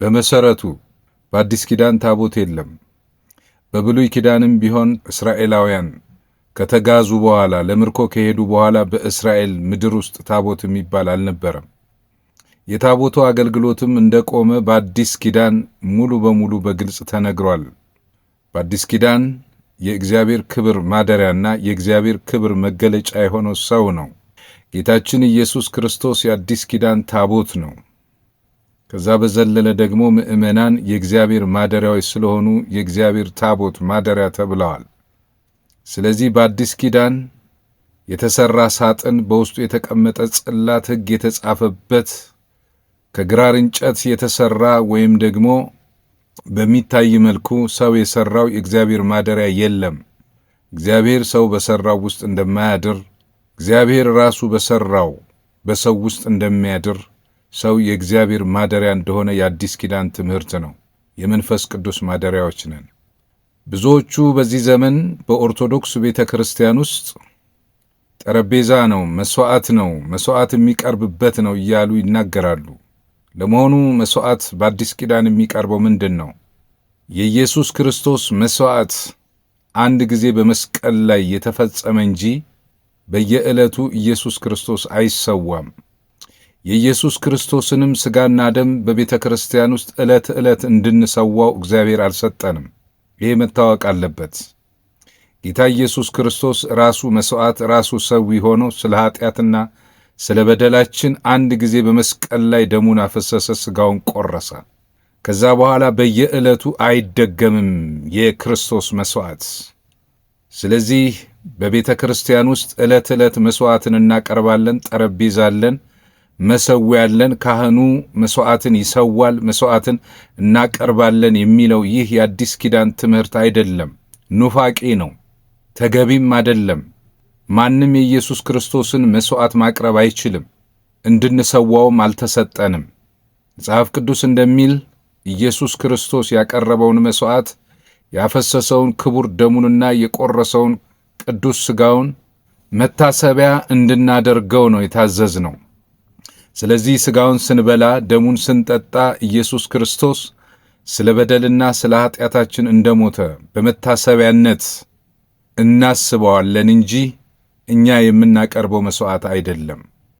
በመሰረቱ በአዲስ ኪዳን ታቦት የለም። በብሉይ ኪዳንም ቢሆን እስራኤላውያን ከተጋዙ በኋላ ለምርኮ ከሄዱ በኋላ በእስራኤል ምድር ውስጥ ታቦት የሚባል አልነበረም። የታቦቱ አገልግሎትም እንደቆመ በአዲስ ኪዳን ሙሉ በሙሉ በግልጽ ተነግሯል። በአዲስ ኪዳን የእግዚአብሔር ክብር ማደሪያና የእግዚአብሔር ክብር መገለጫ የሆነው ሰው ነው። ጌታችን ኢየሱስ ክርስቶስ የአዲስ ኪዳን ታቦት ነው። ከዛ በዘለለ ደግሞ ምእመናን የእግዚአብሔር ማደሪያዎች ስለሆኑ የእግዚአብሔር ታቦት ማደሪያ ተብለዋል። ስለዚህ በአዲስ ኪዳን የተሰራ ሳጥን፣ በውስጡ የተቀመጠ ጽላት፣ ሕግ የተጻፈበት ከግራር እንጨት የተሰራ ወይም ደግሞ በሚታይ መልኩ ሰው የሰራው የእግዚአብሔር ማደሪያ የለም። እግዚአብሔር ሰው በሰራው ውስጥ እንደማያድር፣ እግዚአብሔር ራሱ በሰራው በሰው ውስጥ እንደሚያድር ሰው የእግዚአብሔር ማደሪያ እንደሆነ የአዲስ ኪዳን ትምህርት ነው። የመንፈስ ቅዱስ ማደሪያዎች ነን። ብዙዎቹ በዚህ ዘመን በኦርቶዶክስ ቤተ ክርስቲያን ውስጥ ጠረጴዛ ነው፣ መስዋዕት ነው፣ መስዋዕት የሚቀርብበት ነው እያሉ ይናገራሉ። ለመሆኑ መስዋዕት በአዲስ ኪዳን የሚቀርበው ምንድን ነው? የኢየሱስ ክርስቶስ መስዋዕት አንድ ጊዜ በመስቀል ላይ የተፈጸመ እንጂ በየዕለቱ ኢየሱስ ክርስቶስ አይሰዋም። የኢየሱስ ክርስቶስንም ሥጋና ደም በቤተ ክርስቲያን ውስጥ ዕለት እንድንሰዋው እግዚአብሔር አልሰጠንም። ይሄ መታወቅ አለበት። ጌታ ኢየሱስ ክርስቶስ ራሱ መስዋዕት፣ ራሱ ሰዊ ሆኖ ስለ ኃጢአትና ስለ በደላችን አንድ ጊዜ በመስቀል ላይ ደሙን አፈሰሰ፣ ሥጋውን ቆረሰ። ከዛ በኋላ በየዕለቱ አይደገምም የክርስቶስ መስዋዕት። ስለዚህ በቤተ ክርስቲያን ውስጥ ዕለት መስዋዕትን እናቀርባለን፣ ጠረጴዛለን፣ መሰዊያለን። ካህኑ መስዋዕትን ይሰዋል፣ መስዋዕትን እናቀርባለን የሚለው ይህ የአዲስ ኪዳን ትምህርት አይደለም። ኑፋቄ ነው፣ ተገቢም አይደለም። ማንም የኢየሱስ ክርስቶስን መስዋዕት ማቅረብ አይችልም፣ እንድንሰዋውም አልተሰጠንም። መጽሐፍ ቅዱስ እንደሚል ኢየሱስ ክርስቶስ ያቀረበውን መስዋዕት፣ ያፈሰሰውን ክቡር ደሙንና የቆረሰውን ቅዱስ ሥጋውን መታሰቢያ እንድናደርገው ነው የታዘዝነው። ስለዚህ ሥጋውን ስንበላ ደሙን ስንጠጣ ኢየሱስ ክርስቶስ ስለ በደልና ስለ ኃጢአታችን እንደሞተ በመታሰቢያነት እናስበዋለን እንጂ እኛ የምናቀርበው መስዋዕት አይደለም።